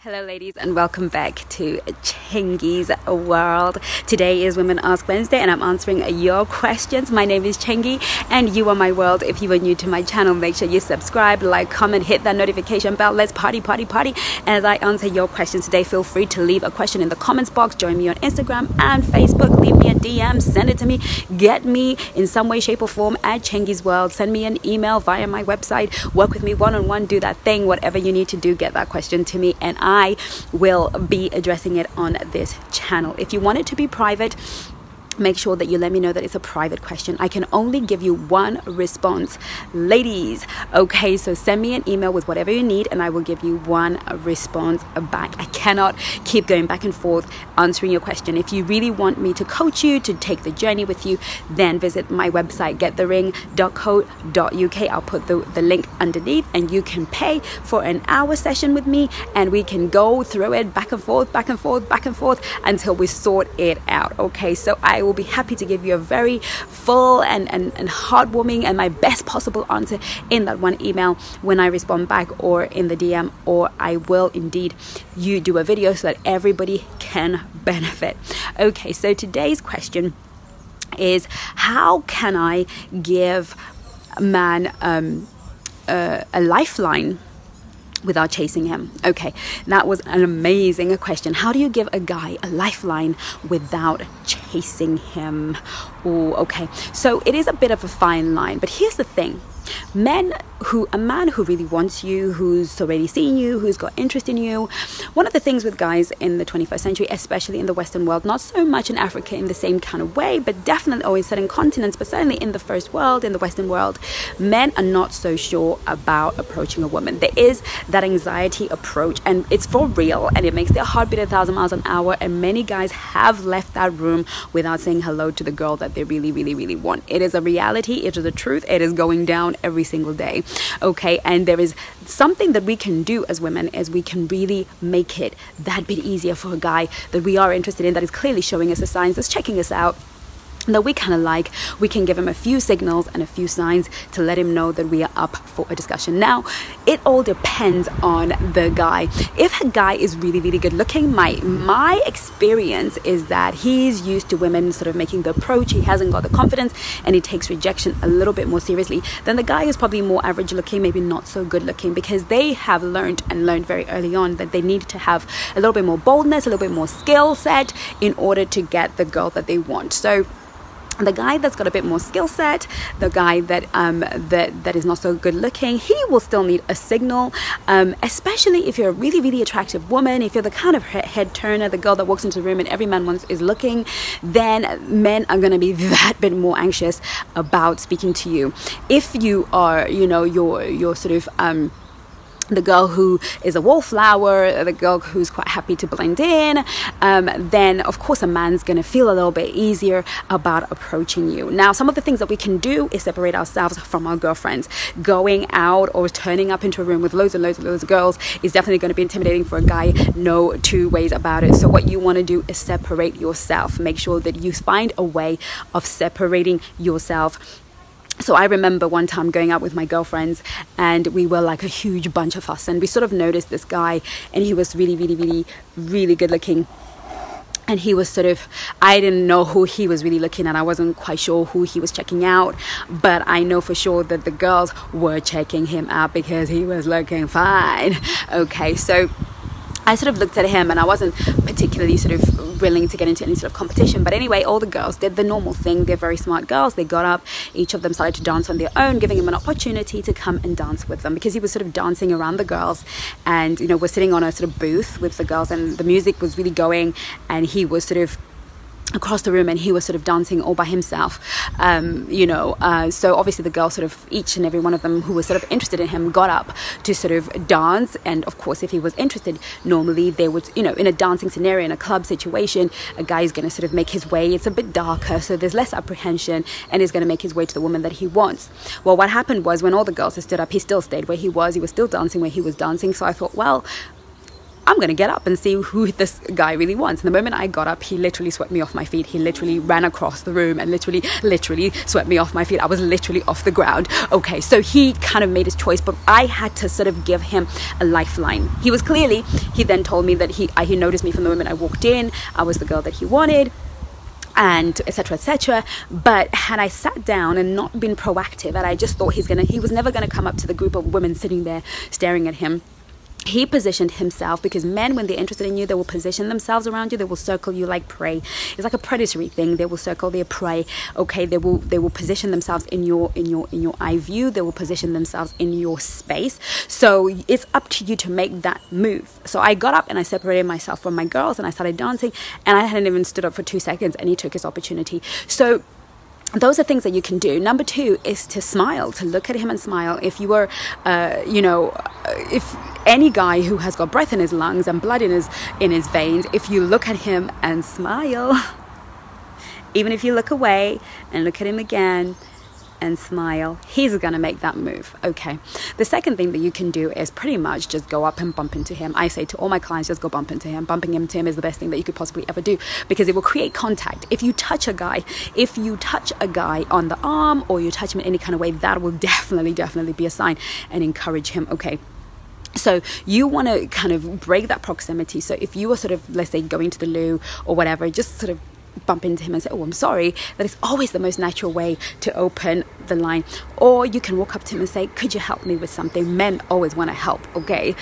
Hello ladies and welcome back to Chengi's World. Today is Women Ask Wednesday and I'm answering your questions. My name is Chengi and you are my world. If you are new to my channel, make sure you subscribe, like, comment, hit that notification bell. Let's party. And as I answer your questions today, feel free to leave a question in the comments box. Join me on Instagram and Facebook. Leave me a DM, send it to me. Get me in some way, shape or form at Chengi's World. Send me an email via my website. Work with me one-on-one. Do that thing. Whatever you need to do, get that question to me and I will be addressing it on this channel. If you want it to be private, make sure that you let me know that it's a private question. I can only give you one response, ladies. Okay, so send me an email with whatever you need and I will give you one response back. I cannot keep going back and forth answering your question. If you really want me to coach you, to take the journey with you, then visit my website, getthering.co.uk. I'll put the link underneath and you can pay for an hour session with me and we can go through it back and forth until we sort it out. Okay, so I will be happy to give you a very full and heartwarming and my best possible answer in that one email when I respond back or in the DM, or I will indeed do a video so that everybody can benefit. Okay, so today's question is, how can I give a man a lifeline without chasing him? Okay, that was an amazing question. How do you give a guy a lifeline without chasing him? Oh, okay, so it is a bit of a fine line, but here's the thing. A man who really wants you, who's already seen you, who's got interest in you. One of the things with guys in the 21st century, especially in the Western world, not so much in Africa in the same kind of way, but definitely always certain continents, but certainly in the first world, in the Western world, men are not so sure about approaching a woman. There is that anxiety approach and it's for real and it makes their heart beat 1,000 miles an hour, and many guys have left that room without saying hello to the girl that they really want. It is a reality, it is a truth, it is going down every single day. Okay, and there is something that we can do as women, as we can really make it that bit easier for a guy that we are interested in, that is clearly showing us the signs, that's checking us out, that we kind of like. We can give him a few signals and a few signs to let him know that we are up for a discussion. Now, it all depends on the guy. If a guy is really good looking, my experience is that he's used to women sort of making the approach, he hasn't got the confidence and he takes rejection a little bit more seriously. Then the guy is probably more average looking, maybe not so good looking, because they have learned very early on that they need to have a little bit more boldness, a little bit more skill set in order to get the girl that they want. So the guy that's got a bit more skill set, the guy that is not so good looking, he will still need a signal, especially if you're a really attractive woman. If you're the kind of head turner, the girl that walks into the room and every man is looking, then men are going to be that bit more anxious about speaking to you. If you are, you're sort of the girl who is a wallflower, the girl who's quite happy to blend in, then of course a man's going to feel a little bit easier about approaching you. Now, some of the things that we can do is separate ourselves from our girlfriends. Going out or turning up into a room with loads of girls is definitely going to be intimidating for a guy, no two ways about it. So what you want to do is separate yourself. Make sure that you find a way of separating yourself. So I remember one time going out with my girlfriends and we were like a huge bunch of us, and we sort of noticed this guy and he was really good looking. And he was sort of, I didn't know who he was really looking at. I wasn't quite sure who he was checking out, but I know for sure that the girls were checking him out because he was looking fine. Okay, so I sort of looked at him and I wasn't particularly sort of willing to get into any sort of competition. But anyway, all the girls did the normal thing. They're very smart girls. They got up, each of them started to dance on their own, giving him an opportunity to come and dance with them, because he was sort of dancing around the girls. And, we're sitting on a sort of booth with the girls and the music was really going and he was sort of across the room and he was sort of dancing all by himself. So obviously the girls, sort of each and every one of them who was sort of interested in him, got up to sort of dance. And of course, if he was interested, normally they would, in a dancing scenario, in a club situation, a guy is going to sort of make his way. It's a bit darker, so there's less apprehension, and he's going to make his way to the woman that he wants. Well, what happened was when all the girls had stood up, he still stayed where he was still dancing where he was dancing. So I thought, well, I'm going to get up and see who this guy really wants. And the moment I got up, he literally swept me off my feet. He literally ran across the room and literally swept me off my feet. I was literally off the ground. Okay, so he kind of made his choice, but I had to sort of give him a lifeline. He then told me that he noticed me from the moment I walked in. I was the girl that he wanted, and etc. But had I sat down and not been proactive, and I just thought he was never gonna come up to the group of women sitting there staring at him, he positioned himself, because men, when they're interested in you, they will position themselves around you. They will circle you like prey. It's like a predatory thing. They will circle their prey. Okay, they will position themselves in your eye view. They will position themselves in your space. So it's up to you to make that move. So I got up and I separated myself from my girls and I started dancing, and I hadn't even stood up for 2 seconds, and he took his opportunity. So those are things that you can do. Number 2 is to smile, to look at him and smile. If you were, if any guy who has got breath in his lungs and blood in his veins, if you look at him and smile, even if you look away and look at him again and smile, he's gonna make that move. Okay, the second thing that you can do is pretty much just go up and bump into him. I say to all my clients, just go bump into him. Bumping into him is the best thing that you could possibly ever do, because it will create contact. If you touch a guy on the arm, or you touch him in any kind of way, that will definitely be a sign and encourage him. Okay, so you want to kind of break that proximity. So if you were sort of, let's say, going to the loo or whatever, just sort of bump into him and say, oh, I'm sorry. That is always the most natural way to open the line. Or you can walk up to him and say, could you help me with something? Men always want to help. Okay,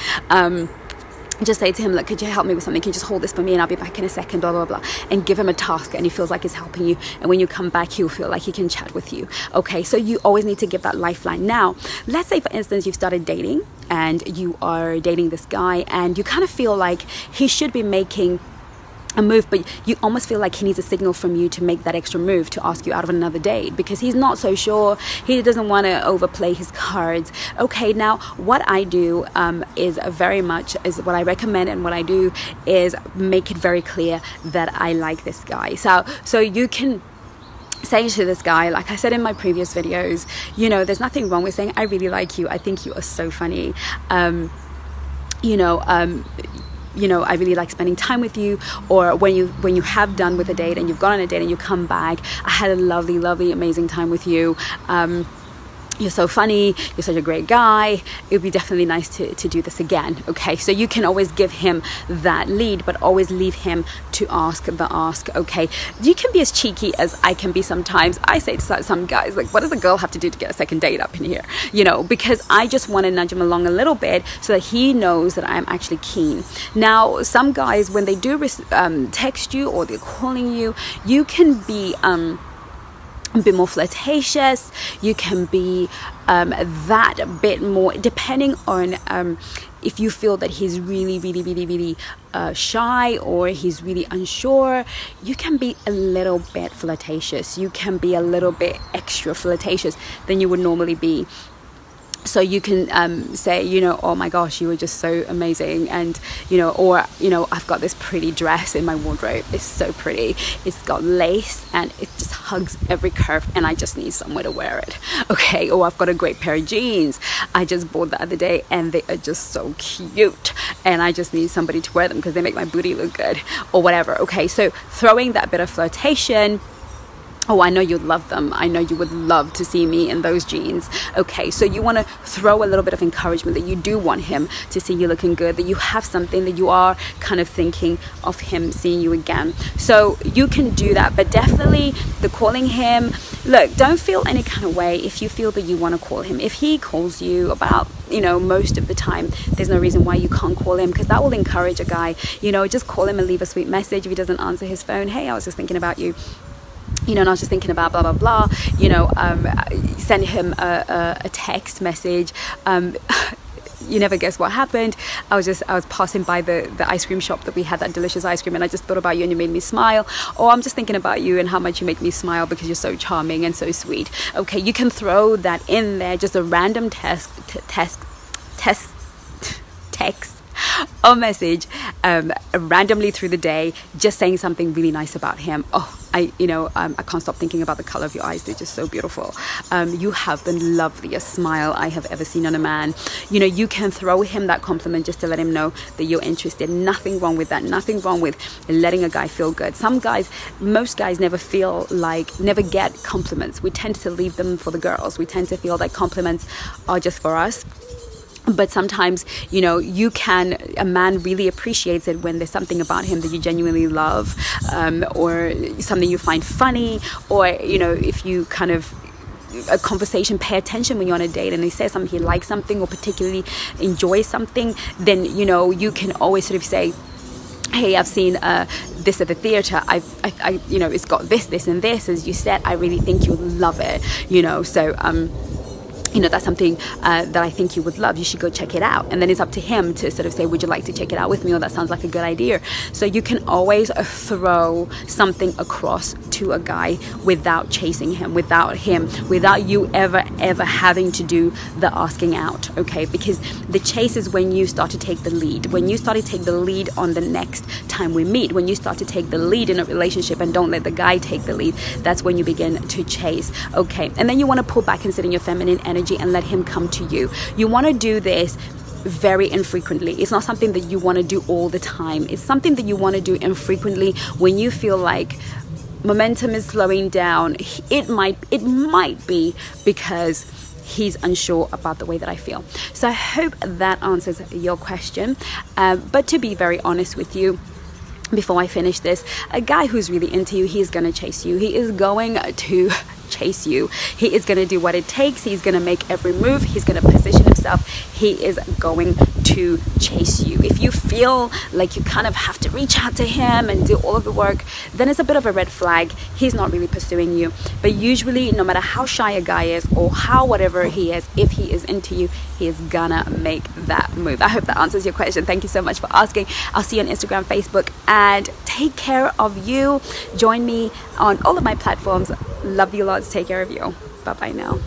just say to him, look, could you help me with something? Can you just hold this for me and I'll be back in a second, blah blah blah, and give him a task, and he feels like he's helping you, and when you come back he'll feel like he can chat with you. Okay, so you always need to give that lifeline. Now let's say, for instance, you've started dating and you are dating this guy, and you kind of feel like he should be making a move, but you almost feel like he needs a signal from you to make that extra move, to ask you out of another date, because he's not so sure. He doesn't want to overplay his cards. Okay, now what I do is what I recommend, and what I do is make it very clear that I like this guy. So you can say to this guy, like I said in my previous videos, there's nothing wrong with saying, I really like you, I think you are so funny, I really like spending time with you. Or when you have done with a date and you've gone on a date and you come back, I had a lovely amazing time with you, you're so funny, you're such a great guy, it would be definitely nice to do this again. Okay, so you can always give him that lead, but always leave him to ask the ask. Okay, you can be as cheeky as I can be sometimes. I say to some guys, like, what does a girl have to do to get a second date up in here? Because I just want to nudge him along a little bit so that he knows that I'm actually keen. Now some guys, when they do text you or they're calling you, you can be a bit more flirtatious. You can be that bit more, depending on if you feel that he's really shy, or he's really unsure. You can be a little bit flirtatious. You can be a little bit extra flirtatious than you would normally be. So you can say, oh my gosh, you were just so amazing, and I've got this pretty dress in my wardrobe, it's so pretty, it's got lace and it just hugs every curve, and I just need somewhere to wear it. Okay, or I've got a great pair of jeans I just bought the other day and they are just so cute, and I just need somebody to wear them because they make my booty look good, or whatever. Okay, so throwing that bit of flirtation. Oh, I know you'd love them. I know you would love to see me in those jeans. Okay, so you want to throw a little bit of encouragement that you do want him to see you looking good, that you have something, that you are kind of thinking of him seeing you again. So you can do that, but definitely the calling him, look, don't feel any kind of way if you feel that you want to call him. If he calls you about, most of the time, there's no reason why you can't call him, because that will encourage a guy. Just call him and leave a sweet message. If he doesn't answer his phone, hey, I was just thinking about you. And I was just thinking about blah blah blah. Send him a text message. You never guess what happened. I was passing by the ice cream shop that we had that delicious ice cream, and I just thought about you and you made me smile. Or I'm just thinking about you and how much you make me smile because you're so charming and so sweet. Okay, you can throw that in there, just a random text or message, randomly through the day, just saying something really nice about him. Oh, I can't stop thinking about the color of your eyes. They're just so beautiful. You have the loveliest smile I have ever seen on a man. You can throw him that compliment just to let him know that you're interested. Nothing wrong with that. Nothing wrong with letting a guy feel good. Most guys never get compliments. We tend to leave them for the girls. We tend to feel like compliments are just for us. But sometimes, a man really appreciates it when there's something about him that you genuinely love, or something you find funny, or, if you kind of a conversation, pay attention when you're on a date and he says something, he likes something or particularly enjoys something, then, you can always sort of say, hey, I've seen this at the theater. It's got this, and this, as you said. I really think you'll love it, so, that's something that I think you would love. You should go check it out. And then it's up to him to sort of say, would you like to check it out with me? Or that sounds like a good idea. So you can always throw something across to a guy without chasing him, without you ever having to do the asking out, okay? Because the chase is when you start to take the lead. When you start to take the lead on the next time we meet, when you start to take the lead in a relationship and don't let the guy take the lead, that's when you begin to chase, okay? And then you want to pull back and sit in your feminine energy and let him come to you. You want to do this very infrequently. It's not something that you want to do all the time. It's something that you want to do infrequently when you feel like momentum is slowing down. It might be because he's unsure about the way that I feel. So I hope that answers your question. But to be very honest with you, before I finish this, a guy who's really into you, he's going to chase you. He is going to chase you. He is going to do what it takes. He's going to make every move. He's going to position himself. He is going to chase you. If you feel like you kind of have to reach out to him and do all of the work, then it's a bit of a red flag. He's not really pursuing you. But usually, no matter how shy a guy is or how whatever he is, if he is into you, he is gonna make that move. I hope that answers your question. Thank you so much for asking. I'll see you on Instagram, Facebook, and take care of you. Join me on all of my platforms. Love you lots. Take care of you. Bye bye now.